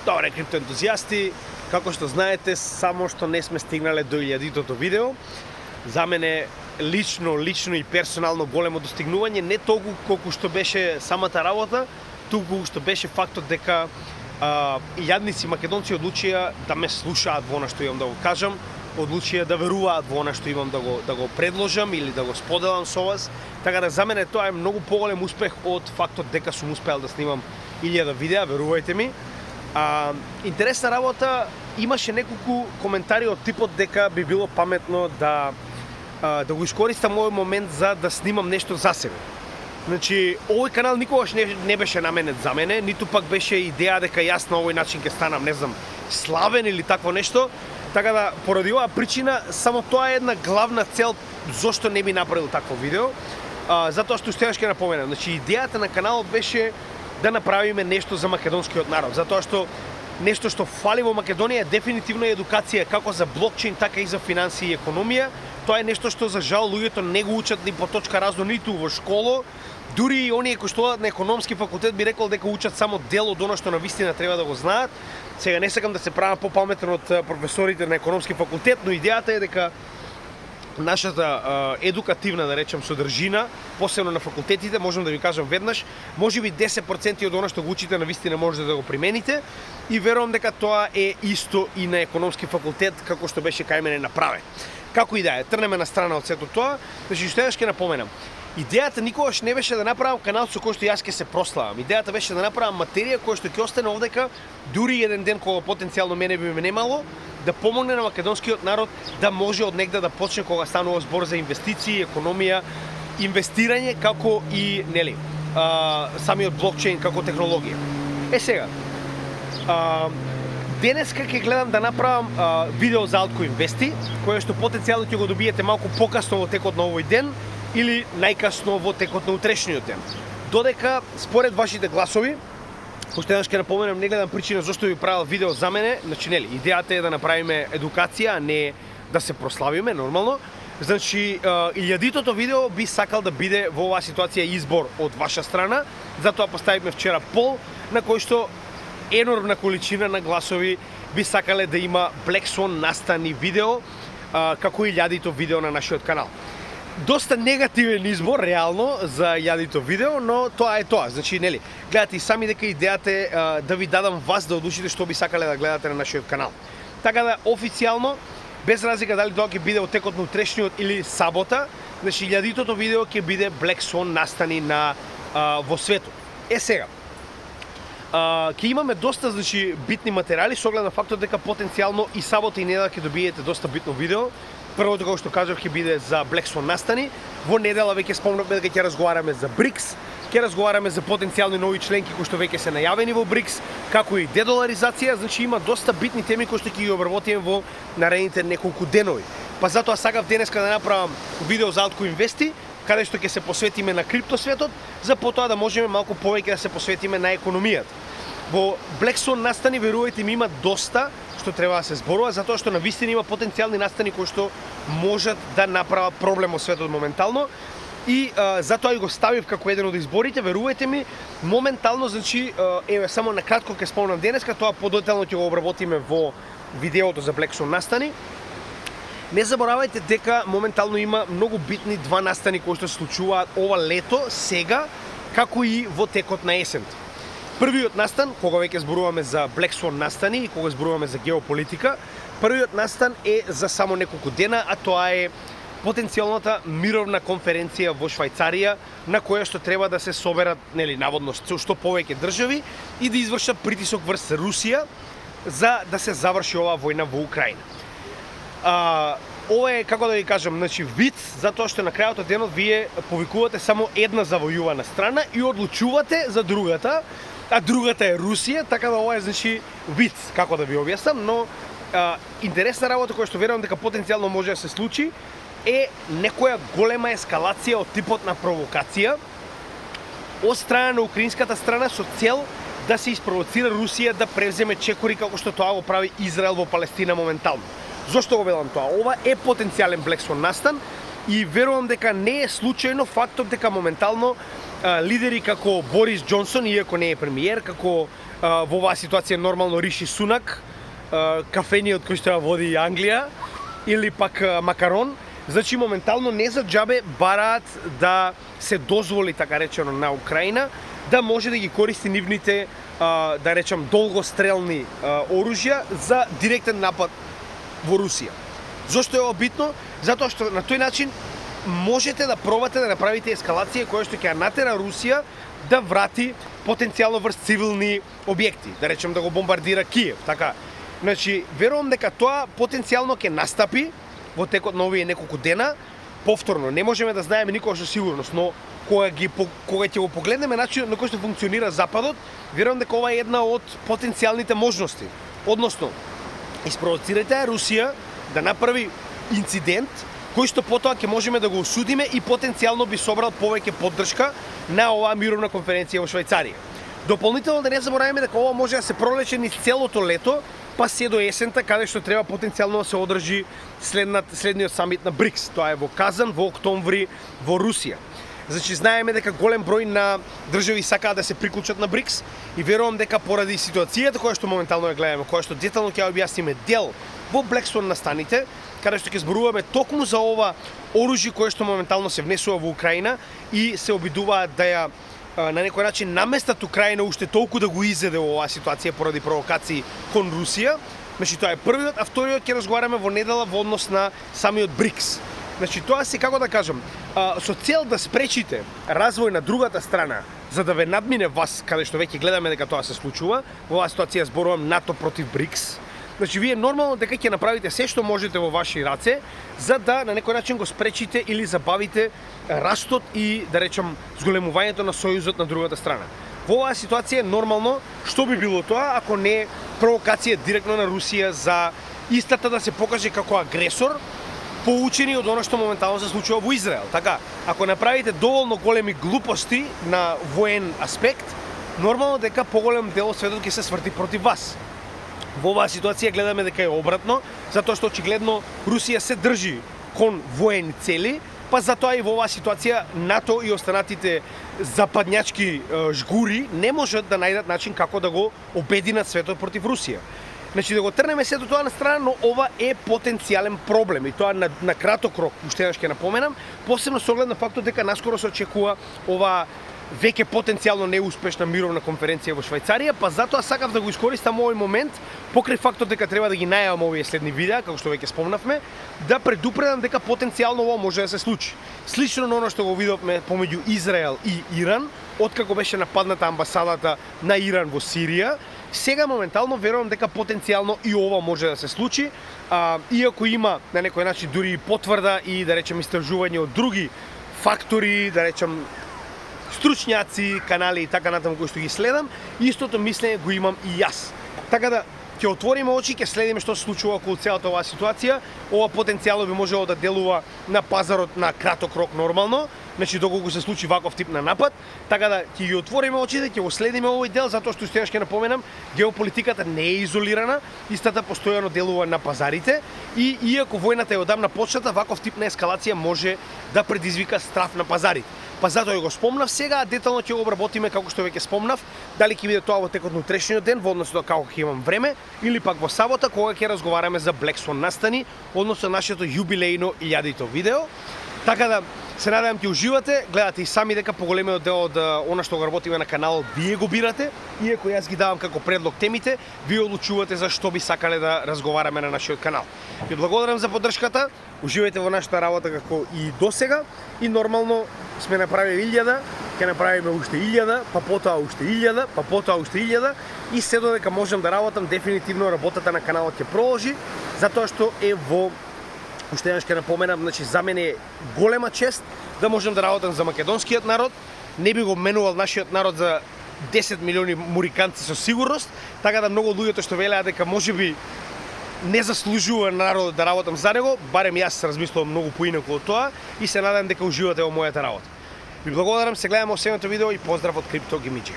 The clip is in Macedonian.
Добре, криптоентузијасти, како што знаете, само што не сме стигнале до 1000-тото видео. За мене лично и персонално големо достигнување, не толку колку што беше самата работа, туку што беше фактот дека јадници македонци одлучија да ме слушаат во она што имам да го кажам, одлучија да веруваат во она што имам да го предложам или да го споделам со вас. Така да за мене тоа е многу поголем успех од фактот дека сум успеал да снимам 1000 видеа, верувајте ми. Интересна работа, имаше неколку коментари од типот дека би било паметно да го искористам овој момент за да снимам нешто за себе. Значи, овој канал никогаш не беше наменет за мене, ниту пак беше идеја дека јас на овој начин ќе станам, не знам, славен или такво нешто. Така да, поради оваа причина, само тоа е една главна цел зошто не би направил такво видео. Затоа што уште ќе напоменам, значи идејата на каналот беше да направиме нешто за македонскиот народ, затоа што нешто што фали во Македонија е дефинитивно едукација како за блокчейн, така и за финансии и економија. Тоа е нешто што за жал луѓето не го учат ни по точка разно ниту во школо. Дури и оние кои што одат на економски факултет би рекол дека учат само дел од она што навистина треба да го знаат. Сега не сакам да се правам попаметен од професорите на економски факултет, но идејата е дека нашата едукативна, да речем, содржина, посебно на факултетите, можам да ви кажам веднаш, можеби 10% од она што го учите навистина можете да го примените и верувам дека тоа е исто и на економски факултет како што беше кај мене направен. Како и да е, трнеме на страна од сето тоа, значи што ќе напоменам. Идејата никогаш не беше да направам канал со кој што јас ќе се прославам. Идејата беше да направам материја која што ќе остане овдека дури еден ден кога потенцијално мене би ме немало, да помогне на македонскиот народ да може од негде да почне кога станува збор за инвестиции, економија, инвестирање како и самиот блокчейн како технологија. Сега, денеска ќе гледам да направам видео за Altco Investi, кое што потенцијално ќе го добиете малку покасно во текот на овој ден или најкасно во текот на утрешниот ден. Додека според вашите гласови, уште еднаш ќе напоменам, не гледам причина зашто ви правил видео за мене, значи идејата е да направиме едукација, а не да се прославиме нормално. Значи 1000-тото видео би сакал да биде во оваа ситуација избор од ваша страна, затоа поставивме вчера пол на кој што енормна количина на гласови би сакале да има Black Swan настани видео, како и 1000-то видео на нашиот канал. Доста негативен избор, реално, за 1000-то видео, но тоа е тоа. Значи, гледате и сами дека идејата е да ви дадам вас да одлучите што би сакале да гледате на нашиот канал. Така да, официјално, без разлика дали тоа ќе биде од текот на утрешниот или сабота, значи 1000-тото видео ќе биде Black Swan настани во светот. Сега, ќе имаме доста битни материјали со оглед на фактот дека потенцијално и сабота и недела ќе добиете доста битно видео. Првото, како што кажав, ќе биде за Black Swan настани. Во недела веќе спомнавме дека ќе разговараме за БРИКС, ќе разговараме за потенцијални нови членки кои што веќе се најавени во БРИКС, како и дедоларизација, значи има доста битни теми кои што ќе ги обработиме во наредните неколку денови. Па затоа сакав денеска да направам видео за Altco Investi, каде што ќе се посветиме на криптосветот, за потоа да можеме малку повеќе да се посветиме на економијата. Во Black Swan настани, верувајте ми, има доста што треба да се зборува, затоа што навистина има потенцијални настани кои што можат да направат проблем во светот моментално и затоа и го ставив како еден од изборите. Верувајте ми, моментално, значи, само на кратко ќе спомнам денеска, тоа подетално ќе го обработиме во видеото за Black Swan настани. Не заборавајте дека моментално има многу битни два настани кои што се случуваат ова лето, сега, како и во текот на есента. Првиот настан, кога веќе зборуваме за Black Swan настани и кога зборуваме за геополитика, првиот настан е за само неколку дена, а тоа е потенцијалната мировна конференција во Швајцарија, на која што треба да се соберат, наводно, што повеќе држави и да извршат притисок врз Русија за да се заврши оваа војна во Украина. Ова е, како да ви кажам, виц, затоа што на крајот од денот вие повикувате само една завојувана страна и одлучувате за другата, а другата е Русија, така да ова е, виц, како да ви објаснам, но интересна работа која што верувам дека потенцијално може да се случи е некоја голема ескалација од типот на провокација од страна на украинската страна со цел да се испровоцира Русија да превземе чекори како што тоа го прави Израел во Палестина моментално. Зошто го велам тоа? Ова е потенцијален Black Swan настан и верувам дека не е случајно фактот дека моментално лидери како Борис Џонсон, иако не е премиер, како во оваа ситуација нормално Риши Сунак, кафениот кој што ја води Англија, или пак Макарон. Значи моментално не за џабе бараат да се дозволи, така речено, на Украина да може да ги користи нивните, да речам, долгострелни оружја за директен напад во Русија. Зошто е ова битно? Затоа што на тој начин можете да пробате да направите ескалација која што ќе ја натера Русија да врати потенцијално врз цивилни објекти, да речем да го бомбардира Киев, така. Значи, верувам дека тоа потенцијално ќе настапи во текот на овие неколку дена. Повторно, не можеме да знаеме никогаш со сигурност, но кога ќе го погледнеме начинот на кој што функционира Западот, верувам дека ова е една од потенцијалните можности. Односно, испровоцирате Русија да направи инцидент кој што потоа ќе можеме да го осудиме и потенцијално би собрал повеќе поддршка на оваа мировна конференција во Швајцарија. Дополнително да не забораваме дека ова може да се пролече низ целото лето, па се до есента, каде што треба потенцијално да се одржи следниот самит на БРИКС. Тоа е во Казан, во октомври во Русија. Значи, знаеме дека голем број на држави сакаат да се приклучат на БРИКС и верувам дека поради ситуацијата која што моментално ја гледаме, која што детално ќе ја објасниме дел во Black Swan настаните, каде што ќе зборуваме токму за ова оружје кое што моментално се внесува во Украина и се обидуваат да ја на некој начин наместат Украина уште толку да го изеде во оваа ситуација поради провокации кон Русија. Значи, тоа е првиот, а вториот ќе разговараме во недела во однос на самиот БРИКС. Значи, тоа се, како да кажам, со цел да спречите развој на другата страна, за да ве надмине вас, каде што веќе гледаме дека тоа се случува, во оваа ситуација зборувам НАТО против БРИКС. Значи, вие нормално дека ќе направите се што можете во ваши раце, за да на некој начин го спречите или забавите растот и, да речам, зголемувањето на сојузот на другата страна. Во оваа ситуација нормално, што би било тоа ако не провокација директно на Русија за истата да се покаже како агресор, поучени од оно што моментално се случува во Израел. Така, ако направите доволно големи глупости на воен аспект, нормално дека поголем дел од светот ќе се сврти против вас. Во оваа ситуација гледаме дека е обратно, затоа што очигледно Русија се држи кон воени цели, па затоа и во оваа ситуација НАТО и останатите западњачки жгури не можат да најдат начин како да го обединат светот против Русија. Значи, да го трнеме сето тоа на страна, но ова е потенцијален проблем и тоа на краток рок, уште еднаш ќе напоменам, посебно со оглед на фактот дека наскоро се очекува ова веќе потенцијално неуспешна мировна конференција во Швајцарија, па затоа сакав да го искористам овој момент, покрај фактот дека треба да ги најавам овие следни видеа, како што веќе спомнавме, да предупредам дека потенцијално ова може да се случи. Слично на оно што го видовме помеѓу Израел и Иран, откако беше нападната амбасадата на Иран во Сирија, сега моментално верувам дека потенцијално и ова може да се случи, иако има на некој начин дури и потврда и, да речем, истражување од други фактори, да речем, стручњаци, канали и така натаму кои што ги следам, истото мислење го имам и јас. Така да ќе отвориме очи, ќе следиме што се случува околу целата оваа ситуација. Ова потенцијално би можело да делува на пазарот на краток рок нормално, значи доколку се случи ваков тип на напад, така да ќе ги отвориме очите, ќе го следиме овој дел, затоа што уште ќе напоменам, геополитиката не е изолирана, истата постојано делува на пазарите и иако војната е одамна почната, ваков тип на ескалација може да предизвика страф на пазарите. Па затоа го спомнав сега, а детално ќе го обработиме како што веќе спомнав, дали ќе биде тоа во текот на утрешниот ден, во однос на како ќе имам време, или пак во сабота кога ќе разговараме за Black Swan настани, односно нашето јубилејно 1000-то видео. Така да се надевам ќе уживате, гледате и сами дека поголемиот дел од она што го работиме на каналот вие го бирате, иако јас ги давам како предлог темите, вие одлучувате за што би сакале да разговараме на нашиот канал. Ви благодарам за поддршката, уживајте во нашата работа како и досега и нормално сме направили 1000, ќе направиме уште 1000, па потоа уште 1000, па потоа уште 1000 и се додека можам да работам, дефинитивно работата на каналот ќе продолжи, затоа што е во уште еднаш ќе напоменам, значи за мене е голема чест да можам да работам за македонскиот народ. Не би го менувал нашиот народ за 10 милиони муриканци со сигурност, така да многу луѓето што велеа дека можеби не заслужува народот да работам за него, барем јас размислувам многу поинаку од тоа и се надевам дека уживате во мојата работа. Ви благодарам, се гледаме во следното видео и поздрав од Крипто Гимиџи.